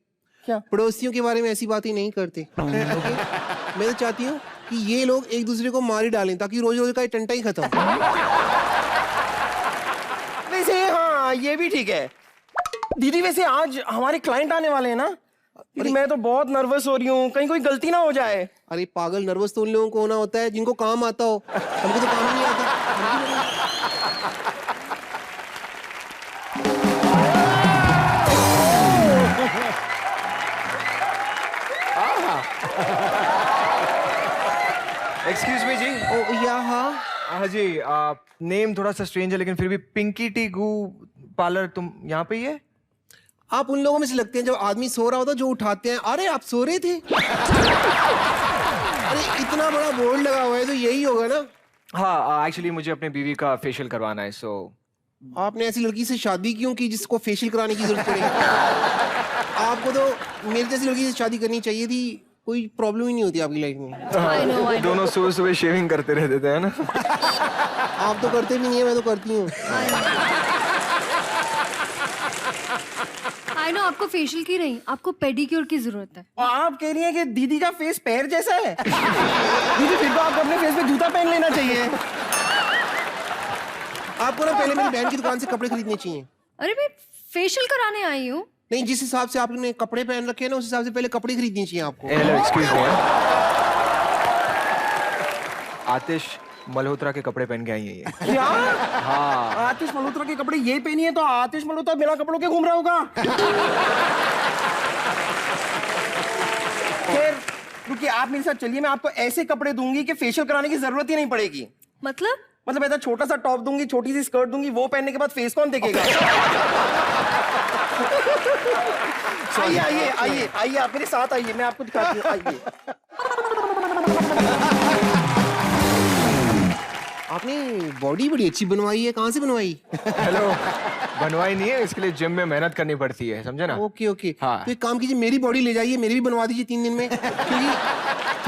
क्या? पड़ोसियों के बारे में ऐसी बातें नहीं करते। मैं तो चाहती हूँ कि ये लोग एक दूसरे को मार ही डालें, ताकि रोज रोज का ये टंटा ही खत्म। वैसे हाँ, ये भी ठीक है। दीदी वैसे आज हमारे क्लाइंट आने वाले हैं ना, दीदी मैं तो बहुत नर्वस हो रही हूँ, कहीं कोई गलती ना हो जाए। अरे पागल, नर्वस तो उन लोगों को होना होता है जिनको काम आता हो, हमको तो काम ही नहीं आता। एक्सक्यूज मी जी। ओ या हाँ। हाँ जी, नेम थोड़ा सा स्ट्रेंज है, लेकिन फिर भी पिंकी टी गू पार्लर, तुम यहाँ पे ही है? आप उन लोगों में से लगते हैं जो आदमी सो रहा होता जो उठाते हैं। अरे आप सो रहे थे? अरे इतना बड़ा बोर्ड लगा हुआ है तो यही होगा ना? हाँ, एक्चुअली मुझे अपने बीवी का फेशियल करवाना है, सो। आपने ऐसी लड़की से शादी क्यों की जिसको फेशियल कराने की जरूरत पड़े? आपको तो मेरी जैसी लड़की से शादी करनी चाहिए थी, कोई प्रॉब्लम ही नहीं होती आपकी लाइफ में। दोनों सुबह सुबह शेविंग करते रहते थे, है ना? आप तो करते भी नहीं है, मैं तो करती हूँ। आई नो, आपको फेशियल की नहीं, आपको पेडिक्योर की जरूरत है। आप कह रही हैं कि दीदी का फेस पैर जैसा है? दीदी फिर तो आपको अपने फेस पे जूता पहन लेना चाहिए। आपको ना पहले मेरी बहन की दुकान से कपड़े खरीदने चाहिए। अरे मैं फेशियल कराने आई हूँ। नहीं, जिस हिसाब से आपने कपड़े पहन रखे हैं ना, उस हिसाब से पहले कपड़े खरीदने चाहिए आपको। Hello, excuse me. Atish Malhotra के कपड़े पहन के आई है ये। क्या? हाँ। आतिश मल्होत्रा के कपड़े ये पहनी है तो आतिश मल्होत्रा बिना कपड़ों के घूम रहा होगा। खैर रुकिए, आप मेरे साथ चलिए, मैं आपको ऐसे कपड़े दूंगी कि फेशियल कराने की जरूरत ही नहीं पड़ेगी। मतलब ऐसा छोटा सा टॉप दूंगी, छोटी सी स्कर्ट दूंगी, वो पहनने के बाद फेस कौन देखेगा? आइए आइए आइए आइए, आप मेरे साथ आइए, मैं आपको दिखाती हूँ, आइए। आपने बॉडी बड़ी अच्छी बनवाई है, कहाँ से बनवाई? हेलो, बनवाई नहीं है, इसके लिए जिम में मेहनत करनी पड़ती है, समझे ना? Okay okay. हाँ। तो एक काम कीजिए, मेरी बॉडी ले जाइए, मेरी भी बनवा दीजिए 3 दिन में, क्योंकि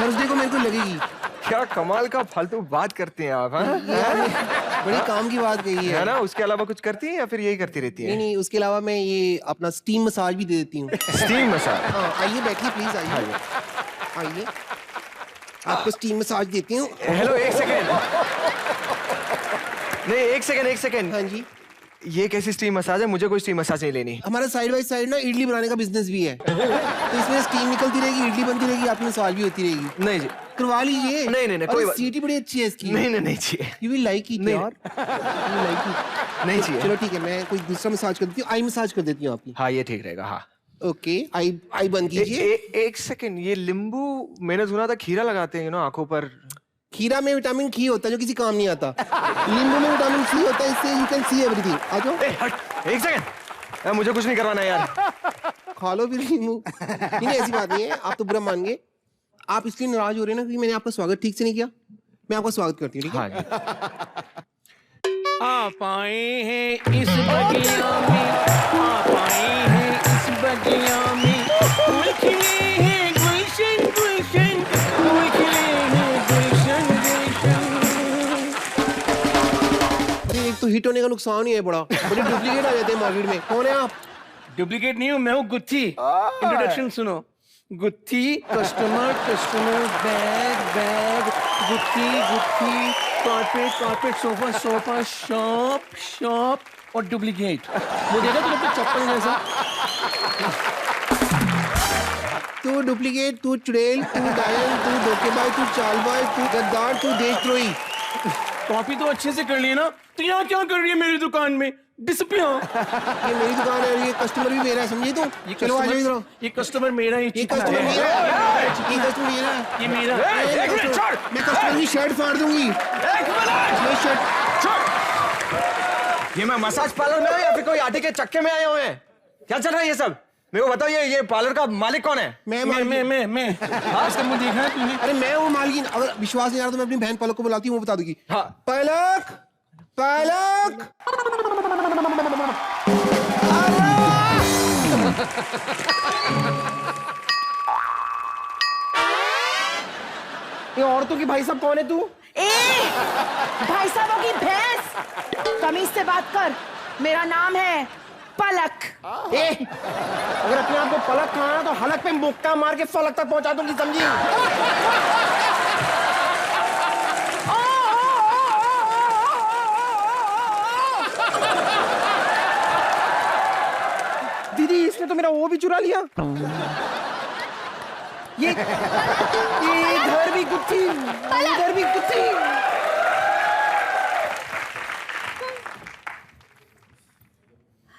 थर्सडे को मेरे को लगेगी। क्या कमाल का फालतू बात करते हैं आप, हाँ? बड़ी काम की बात कही है ना? उसके अलावा कुछ करती है या फिर यही करती रहती है? नहीं, उसके अलावा मैं ये अपना स्टीम मसाज भी दे देती हूँ। Steam massage? हाँ, आइए बैठिए प्लीज, आइए आइए, आपको स्टीम मसाज देती हूँ। हेलो, एक सेकेंड। नहीं, एक सेकेंड। हाँ जी। ये कैसी स्टीम मसाज है? मुझे कोई स्टीम मसाज नहीं लेनी। हमारा साइड बाय साइड ना इडली बनाने का बिजनेस भी है, तो इसमें स्टीम निकलती रहेगी, इडली बनती रहेगी, आपकी मसाज भी होती रहेगी। नहीं जी, करवा लीजिए। नहीं, कोई बात। सीटी बड़ी अच्छी है इसकी। नहीं चाहिए। यू विल लाइक इट यार, यू लाइक इट। नहीं चाहिए। चलो ठीक है, मैं कोई दूसरा मसाज कर देती हूँ, आई मसाज कर देती हूँ आपकी। हाँ, ये ठीक रहेगा। हाँ ओके, आई बंद कीजिए। एक सेकेंड, ये नींबू मैंने सुना था खीरा लगाते हैं आंखों पर। खीरा में विटामिन सी होता है जो किसी काम नहीं आता। नींबू में विटामिन सी होता है, इससे यू कैन सी एवरीथिंग। आ जाओ। एक सेकंड, मुझे कुछ नहीं करवाना यार। खा लो फिर नींबू। नहीं, ऐसी बात नहीं है, आप तो बुरा मान गए। आप इसलिए नाराज हो रहे हैं ना क्योंकि मैंने आपका स्वागत ठीक से नहीं किया। मैं आपका स्वागत करती हूँ, ठीक है? आप आए हैं इस बगिया में, आप आए हैं इस बगिया में, फूल खिले हैं गुलशन गुलशन, फूल खिले हैं गुलशन गुलशन। अरे एक तो हिट होने का नुकसान ही है बड़ा, बड़े डुप्लीकेट आ जाते हैं मार्केट में। कौन है आप? डुप्लीकेट नहीं हूँ मैं, हूँ गुत्थी। इंट्रोडक्शन सुनो। गुत्थी कस्टमर, बैग, गुत्थी, कारपेट, सोफा, शॉप और डुप्लीकेट। वो देखा तुम अपने चप्पल जैसा। तू डुप्लीकेट, तू चुड़ैल, तू डायन, तू धोखेबाज, तू चालबाज, तू गद्दार, तू देशद्रोही। कॉपी तो अच्छे से कर ली ना, तो यहाँ क्या कर रही है मेरी दुकान में? ये मेरी दुकान है, ये कस्टमर भी मेरा है, समझे तुम? चलो आ जाओ इधर। ये कस्टमर मेरा ही, ये कस्टमर मेरा है, ये कस्टमर मेरा है, ये मेरा। मैं कस्टमर की शर्ट फाड़ दूंगी। ये शर्ट। ये मैं मसाज पार्लर में हूँ या फिर कोई आटे के चक्के में आए हुए हैं? क्या चल रहा है ये सब? मेरे को बताओ, ये पार्लर का मालिक कौन है? मैं इसका मुंह देखा है तूने? अरे मैं हूँ मालकिन। अगर विश्वास नहीं आ रहा तो मैं अपनी बहन पलक को बुलाती हूँ, वो बता दूंगी। हाँ। पलक। ये औरतों की भाई साहब कौन है तू? भाई साहबों की भैंस, तमीज से बात कर। मेरा नाम है पलक। अगर अपने आप को पलक कहा तो हलक पे मुक्का मार के फलक तक पहुंचा दूंगी, समझी? दीदी, इसने तो मेरा वो भी चुरा लिया। ये इधर भी गुत्थी, इधर भी गुत्थी।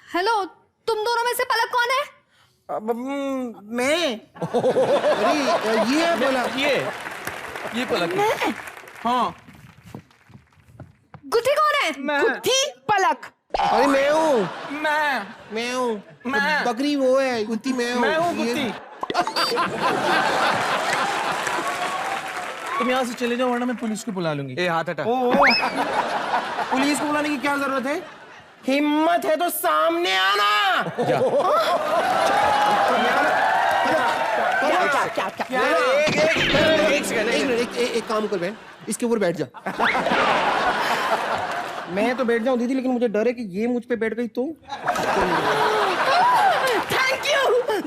हेलो, तुम दोनों में से पलक कौन है? मैं। अरे ये है पलक। ये पलक है। हाँ। गुत्थी कौन है? गुत्थी पलक। अरे मैं हूँ। मैं हूँ। मैं। बकरी वो है, गुत्ती मैं हूँ। मैं हूँ गुत्थी। तुम यहाँ से चले जाओ वरना मैं पुलिस को बुला लूंगी। ए हाथ हटा। पुलिस को बुलाने की क्या जरूरत है? हिम्मत है तो सामने आना। एक काम कर बहन, इसके ऊपर बैठ जा। मैं तो बैठ जाऊं दीदी, लेकिन मुझे डर है कि ये मुझ पे बैठ गई तो। Thank you,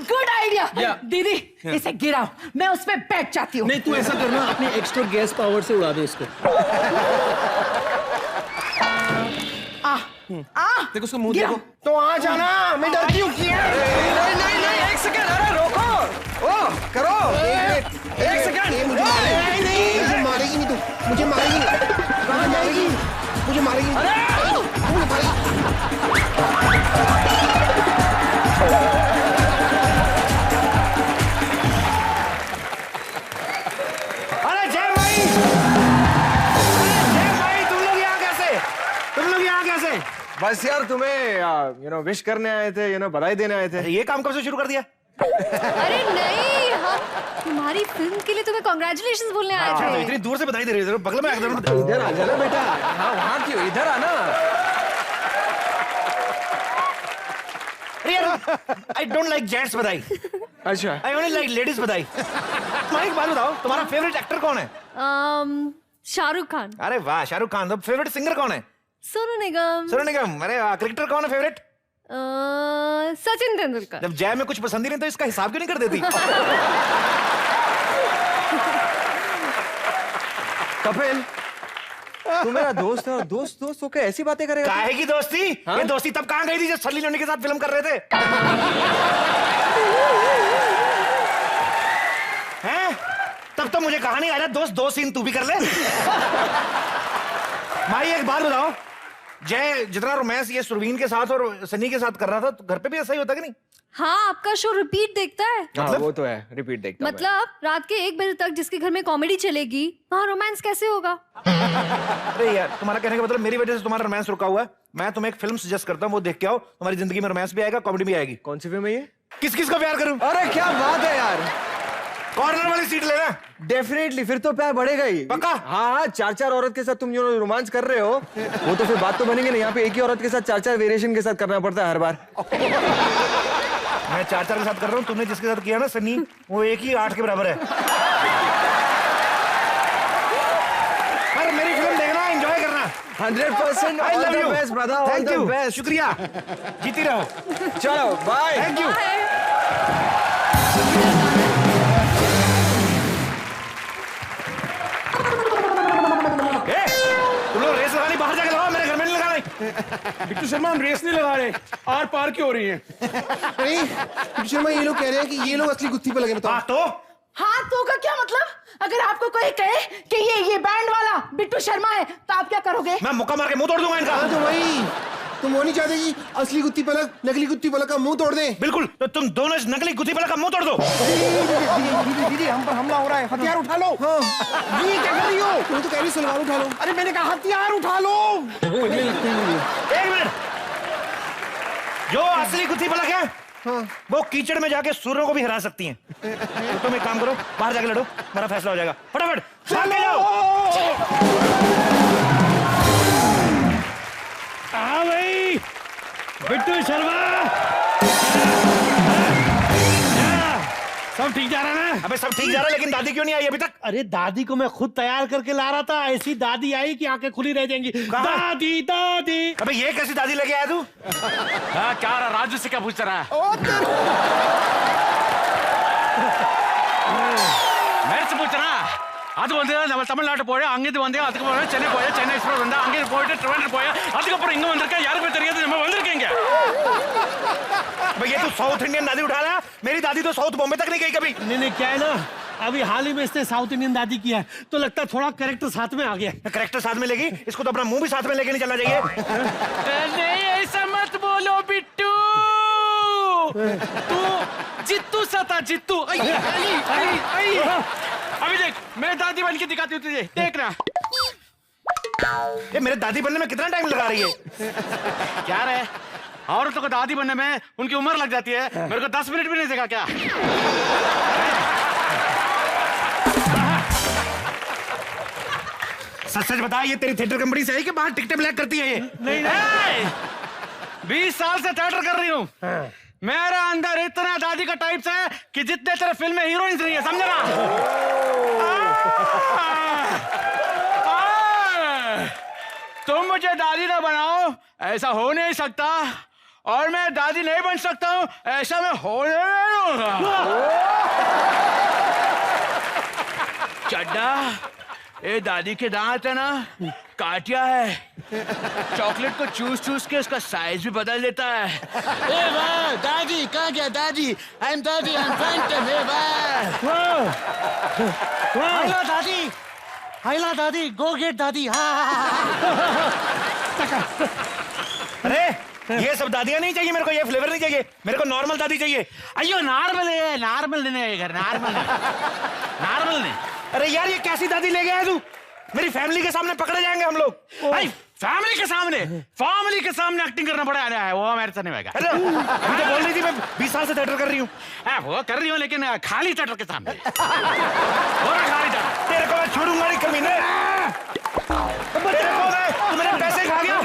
good idea. दीदी, इसे गिराओ, मैं उस पे बैठ जाती हूँ। नहीं, तू ऐसा करना, अपने एक्स्ट्रा गैस पावर से उड़ा दे इसको। देखो उसका मुंह देखो। तो आ जाना, मैं डरती हूँ। नहीं, एक सेकंड, अरे रोको। ओ करो, एक सेकंड। मुझे मारेगी नहीं तू, मुझे मारेगी नहीं, मुझे मारेगी नहीं। अरे जय भाई, तुम लोग यहाँ कैसे? बस यार तुम्हें विश करने आए थे, बधाई देने आए थे। ये काम कब से शुरू कर दिया? अरे नहीं, हम तुम्हारी फिल्म के लिए तुम्हें कॉन्ग्रेचुलेशंस बोलने आए थे। इतनी दूर से बधाई दे रहे थे, बगल में इधर आ जाना बेटा। हाँ, वहाँ क्यों, इधर आना। I don't like gents बधाई। अच्छा। I only like ladies बधाई। तुम्हारी एक बात बताओ, तुम्हारा फेवरेट एक्टर कौन है? शाहरुख खान। अरे वाह, शाहरुख खान। तो फेवरेट सिंगर कौन है? सोनू निगम। सोनू निगम। अरे क्रिकेटर कौन है फेवरेट? सचिन तेंदुलकर। जब जय में कुछ पसंद ही नहीं तो इसका हिसाब क्यों नहीं कर देती? कपिल, तू मेरा दोस्त है और दोस्त होकर ऐसी बातें करेगा? काहे की दोस्ती? हाँ? ये दोस्ती तब कहाँ गई थी जब सल्ली लोनी के साथ फिल्म कर रहे थे? हैं? तब तो मुझे कहा नहीं आ रहा दोस्त 2 सीन तू भी कर ले। माई एक बात बताओ, जय जितना रोमांस ये सुरवीन के साथ और सनी के साथ कर रहा था तो घर पे भी ऐसा ही होता कि नहीं? हाँ, आपका शो रिपीट देखता है। मतलब? वो तो है, रिपीट देखता मतलब रात के 1 बजे तक जिसके घर में कॉमेडी चलेगी वहाँ रोमांस कैसे होगा? अरे यार, तुम्हारा कहने का मतलब मेरी वजह से तुम्हारा रोमांस रुका हुआ है। मैं तुम्हें एक फिल्म सजेस्ट करता हूँ, वो देख के आओ, तुम्हारी जिंदगी में रोमांस भी आएगा, कॉमेडी भी आएगी। कौन सी फिल्म है ये? किस किस को प्यार करूं? अरे क्या बात है यार, कॉर्नर वाली सीट लेना। डेफिनेटली, फिर तो प्यार बढ़ेगा ही। पक्का? हाँ, 4 औरत के साथ तुम जो रोमांस कर रहे हो वो तो फिर बात तो बनेगी नहीं। यहाँ पे एक ही औरत के साथ 4 वेरिएशन के साथ करना पड़ता है हर बार। मैं 4 के साथ कर रहा हूँ, तुमने जिसके साथ किया ना सनी, वो एक ही 8 के बराबर है। पर मेरी फिल्म देखना, एंजॉय करना। 100% all the best brother, all the best. शुक्रिया, जीती रहो। चलो बाय। Thank you. तुम लोग रेस लगानी बाहर जाके लगाओ, मेरे घर में नहीं लगाना। बिट्टू शर्मा, हम रेस नहीं लगा रहे, आर पार क्यों हो रही है? नहीं बिट्टू शर्मा, ये लोग कह रहे हैं कि ये लोग असली गुत्थी पे लगे। हाँ तो? हाँ तो का क्या मतलब? अगर आपको कोई कहे कि ये बैंड वाला बिट्टू शर्मा है तो आप क्या करोगे? मैं मुक्का मार के मुंह तोड़ दूंगा इनका। हाँ तो वही, तुम वो नहीं चाहते कि असली गुत्थी पलक नकली गुत्थी पलक का मुंह तोड़ दे? बिल्कुल, तो तुम दोनों इस नकली गुत्थी पलक का मुंह तोड़ दो। दीदी हम पर हमला हो रहा है, हथियार उठा लो। हाँ। ये क्या कर रही हो? तुम तो कह रही सलवार उठा लो। अरे मैंने कहा हथियार उठा लो। एक मिनट, जो असली गुत्थी पलक है वो कीचड़ में जाके सूरों को भी हरा सकती हैं। तो तुम एक काम करो, बाहर जाके लड़ो, मेरा फैसला हो जाएगा। फटाफट भाग के जाओ। हाँ भाई, बिट्टू शर्मा, सब ठीक जा रहा है ना? अबे सब ठीक जा रहा है, लेकिन दादी क्यों नहीं आई अभी तक? अरे दादी को मैं खुद तैयार करके ला रहा था, ऐसी दादी आई कि आंखें खुली रह जाएंगी। दादी दादी। अबे ये कैसी दादी लेके आया तू? हाँ, क्या रहा? राजू से क्या पूछ रहा है? मेरे से पूछ रहा? அது வந்து நம்ம தமிழ்நாட்டு போய் அங்கிருந்து வந்து அதுக்கு போய் சென்னை எக்ஸ்ப்ரோஸ் வந்து அங்கே போயிட்டு ட்ரிவாண்ட்ரம் போய் அதுக்கப்புறம் இங்க வந்திருக்கேன், யாருக்குமே தெரியாது நம்ம வந்திருக்கீங்க। भैया तू साउथ इंडियन दादी उठा रहा, मेरी दादी तो साउथ बॉम्बे तक नहीं गई कभी। नहीं क्या है ना, अभी हाल ही में इसने साउथ इंडियन दादी किया है तो लगता है थोड़ा कैरेक्टर साथ में आ गया। कैरेक्टर साथ में लेगी, इसको तो अपना मुंह भी साथ में लेके नहीं चलना चाहिए। नहीं ऐसा मत बोलो बिट्टू, तू जित्तू सा था, जित्तू। अभी देख, मैं दादी बन के दिखाती हूँ तुझे, देखना। ये मेरे दादी बनने में कितना टाइम लगा रही है? क्या रे, औरतों को दादी बनने में उनकी उम्र लग जाती है, मेरे को 10 मिनट भी नहीं देखा क्या? सच सच बता, ये तेरी थिएटर कंपनी से है कि बाहर टिकटें ब्लैक करती है ये? नहीं, 20 साल से थिएटर कर रही हूँ। मेरे अंदर इतना दादी का टाइप्स है कि जितने तेरे फिल्म में हीरोइंस नहीं है, समझे ना? तुम मुझे दादी ना बनाओ, ऐसा हो नहीं सकता, और मैं दादी नहीं बन सकता हूँ, ऐसा मैं होने नहीं दूंगा। चड्डा, ये दादी के दांत है ना, काटिया है, चॉकलेट को चूस चूस के उसका साइज भी बदल देता है। ए वाह, दादी कहाँ गया दादी? आई एम दादी, आई एम फैंटम। ए वाह, हेलो दादी, हेलो दादी, गो गेट दादी। अरे ये सब दादियाँ नहीं चाहिए मेरे को, ये फ्लेवर नहीं चाहिए मेरे को, नॉर्मल दादी चाहिए। अयो नॉर्मल है, नॉर्मल नहीं है, नॉर्मल नॉर्मल नहीं। अरे यार ये कैसी दादी ले गया है तू? मेरी फैमिली के सामने पकड़े जाएंगे हम लोग। फैमिली के सामने एक्टिंग करना पड़ा है, वो मेरे से नहीं होगा। अरे अभी तो बोल रही थी मैं 20 साल से थिएटर कर रही हूँ। वो कर रही हूँ लेकिन खाली थिएटर के सामने। खाली थिएटर तेरे को मैं छोड़ूंगा नहीं कमीने। तेरे को मैं, तू मेरे पैसे खा गया।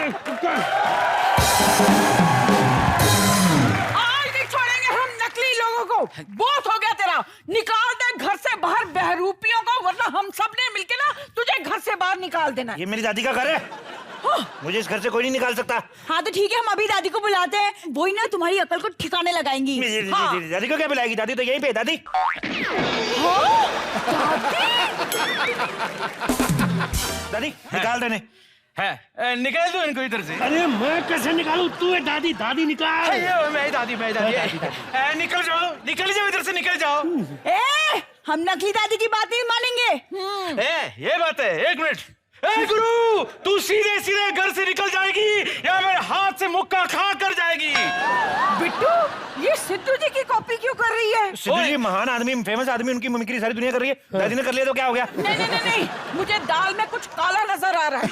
आज नहीं छोड़ेंगे हम नकली लोगों को, बहुत हो गया तेरा। निकाल दे घर से बाहर बहरूपियों को, वरना हम सब ने मिलके ना तुझे घर से बाहर निकाल देना। ये मेरी दादी का घर है, मुझे इस घर से कोई नहीं निकाल सकता। हाँ तो ठीक है, हम अभी दादी को बुलाते हैं, वही ना तुम्हारी अकल को ठिकाने लगाएंगी। हाँ। दादी को क्या बुलाएगी? दादी तो यहीं पे। दादी दादी निकाल देने है निकाल दो इनको इधर से। अरे मैं कैसे निकालूं? तू है दादी, दादी निकाल। मैं दादी निकल जाओ इधर से, निकल जाओ। ए, हम नकली दादी की बात नहीं मानेंगे। ये बात है। एक मिनट। गुरु, तू सीधे सीधे घर से निकल जाएगी या मेरे हाथ से मुक्का खा कर जाएगी? बिट्टू, ये सिद्धू जी की कॉपी क्यों कर रही है? सिद्धू जी महान आदमी, फेमस आदमी, उनकी मिमिक्री सारी दुनिया कर रही है। दादी ने कर लिया तो क्या हो गया? नहीं, मुझे दाल में कुछ काला नजर आ रहा है।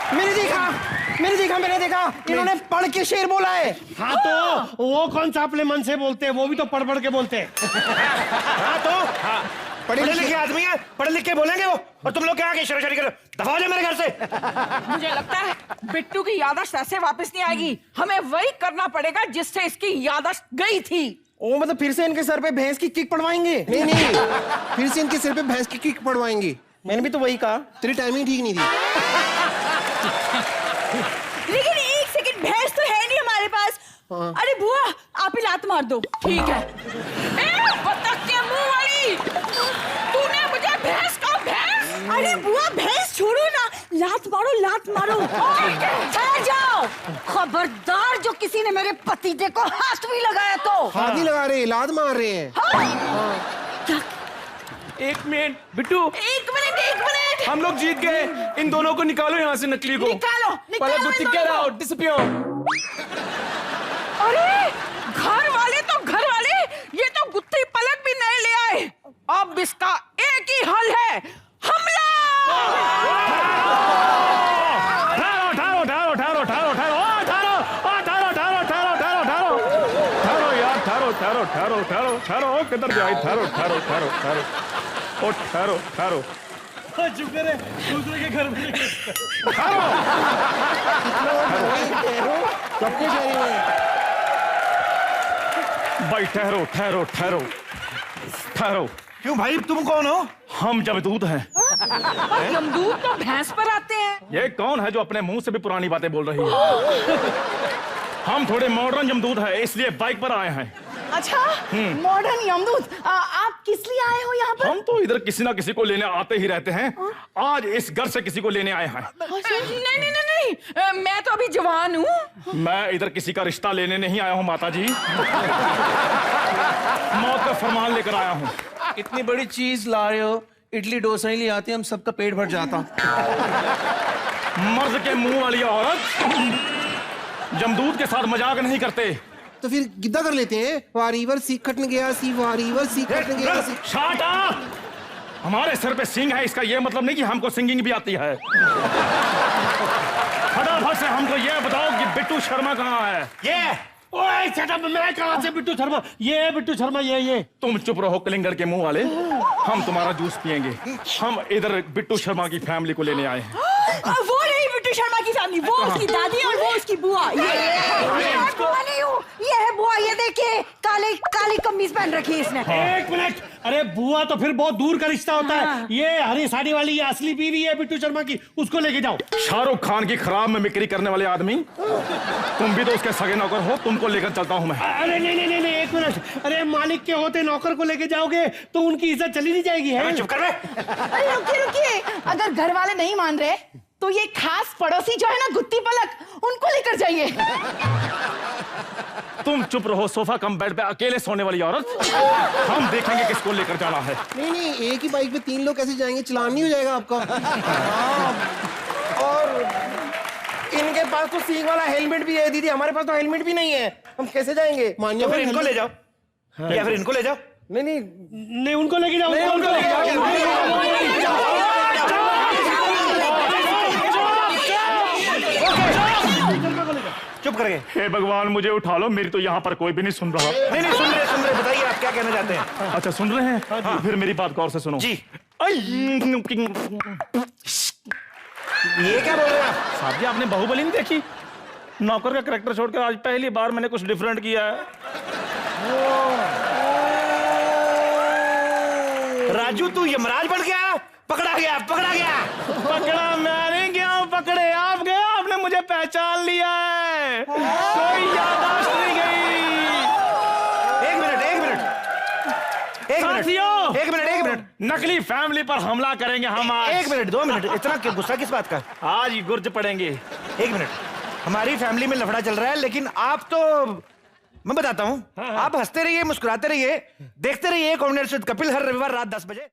मैंने देखा इन्होंने पढ़ के शेर बोला है। हाँ तो वो कौन सा अपने मन से बोलते हैं, वो भी तो पढ़ पढ़ के बोलते हैं। हाँ तो पढ़े लिखे आदमी है, पढ़े लिख के बोलेंगे वो, और तुम लोग क्या आगे शराशरी करो? दफा हो जाओ मेरे घर से। मुझे लगता है बिट्टू की याददाश्त ऐसे वापस नहीं आएगी। हमें वही करना पड़ेगा जिससे इसकी याददाश्त गई थी। ओ मतलब फिर से इनके सर पे भैंस की किक पड़वाएंगे? नहीं, फिर से इनके सिर पे भैंस की किक पड़वाएंगे। मैंने भी तो वही कहा। तेरी टाइमिंग ठीक नहीं थी। लेकिन एक सेकंड, भैंस तो है नहीं हमारे पास। अरे बुआ, आप ही लात मार दो। ठीक है। बतख के मुंह वाली, तूने मुझे भैंस कहा? भैंस? अरे बुआ, भैंस छोड़ो ना, लात मारो, लात मारो। ठहर जाओ। खबरदार, जो किसी ने मेरे पतिदेव को हाथ भी लगाया तो। हाथ नहीं लगा रहे, लात मार रहे हैं। क्या? एक मिनट बिट्टू, एक मिनट। हम लोग जीत गए। इन दोनों को निकालो यहाँ से, नकली को। निकालो। अरे घर वाले, ये तो गुत्थी पलक भी नहीं ले आए। अब इसका एक ही हल है, हमला। ठहरो किधर जाए? ठहरो चुप करे, दूसरे के घर में सब कुछ है। भाई ठहरो। क्यों भाई, तुम कौन हो? हम जमदूत हैं। जमदूत तो भैंस पर आते हैं। ये कौन है जो अपने मुंह से भी पुरानी बातें बोल रही है? हम थोड़े मॉडर्न जमदूत हैं, इसलिए बाइक पर आए हैं। अच्छा, मॉडर्न यमदूत। आप किस लिए आए हो यहाँ पर? हम तो इधर किसी ना किसी को लेने आते ही रहते हैं। आज इस घर से किसी को लेने आए हैं। नहीं, मैं तो अभी जवान हूँ। मैं इधर किसी का रिश्ता लेने नहीं आया हूँ माता जी, मौत का फरमान लेकर आया हूँ। इतनी बड़ी चीज ला रहे हो, इडली डोसा ही ले आती, हम सबका पेट भर जाता। मर्द के मुंह वाली औरत जमदूत के साथ मजाक नहीं करते। तो फिर गिद्दा कर लेते हैं। वारीवर सीख खटने गया सी, वारीवर सीख खटने गया सी। शाट अप! हमारे सर पे सिंग है, इसका ये मतलब नहीं कि हमको सिंगिंग भी आती है। फटाफट से हमको ये बताओ कि बिट्टू शर्मा कहाँ है? ये ओए शट अप, मैं कहाँ से बिट्टू शर्मा? ये बिट्टू शर्मा, ये तुम चुप रहो कलिंगर के मुंह वाले, हम तुम्हारा जूस पियेंगे। हम इधर बिट्टू शर्मा की फैमिली को लेने आए हैं। वो नहीं बिट्टू शर्मा की फैमिली, वो उसकी दादी और वो उसकी बुआ। ये है बुआ, ये देखिए काली कमीज पहन रखी है इसने। एक मिनट, अरे बुआ तो फिर बहुत दूर का रिश्ता होता है। ये हरी साड़ी वाली ये असली बीवी है बिट्टू शर्मा की, उसको लेके जाओ। शाहरुख खान की खराब में मिक्री करने वाले आदमी, तुम भी तो उसके सगे नौकर हो, तुमको लेकर चलता हूँ मैं। अरे नहीं, एक मिनट। अरे मालिक के होते नौकर को लेके जाओगे तो उनकी इज्जत चली नहीं जाएगी है? चुप कर बे। अरे रुकिए, अगर घर वाले नहीं मान रहे तो ये खास पड़ोसी जो है ना गुत्ती पलक, उनको लेकर जाइए। तुम चुप रहो, सोफा कम बेड पे अकेले सोने वाली औरत। हम देखेंगे किसको लेकर जाना है। नहीं, एक ही बाइक पे 3 लोग कैसे जाएंगे? चलान नहीं हो जाएगा आपका? और इनके पास तो सींग वाला हेलमेट भी है दीदी, हमारे पास तो हेलमेट भी नहीं है, हम कैसे जाएंगे? तो फिर इनको ले जाओ। या फिर इनको ले जाओ। नहीं, उनको लेके जाओ, उनको लेके जाओ। चुप कर गए। हे भगवान, मुझे उठा लो, मेरी तो यहाँ पर कोई भी नहीं सुन रहा। नहीं सुन रहे, बताइए आप क्या कहना चाहते हैं? अच्छा सुन रहे हैं? हाँ। फिर मेरी बात गौर से सुनो जी। ये क्या बोल रहे हैं आप? साहब जी, आपने बाहुबली नहीं देखी? नौकर का कैरेक्टर छोड़कर आज पहली बार मैंने कुछ डिफरेंट किया है। राजू तू यमराज बन गया, पकड़ा गया, पकड़ा गया। पकड़ा मैं नहीं गया हूँ, पकड़े आप गए, आपने मुझे पहचान लिया है, कोई याददाश्त नहीं गई। एक मिनट नकली फैमिली पर हमला करेंगे हम आज। 1 मिनट 2 मिनट, इतना गुस्सा किस बात का? आज ही गुर्ज पड़ेंगे। 1 मिनट, हमारी फैमिली में लफड़ा चल रहा है, लेकिन आप तो, मैं बताता हूँ, आप हंसते रहिए, मुस्कुराते रहिए, देखते रहिए कॉमेडी विद कपिल हर रविवार रात 10 बजे।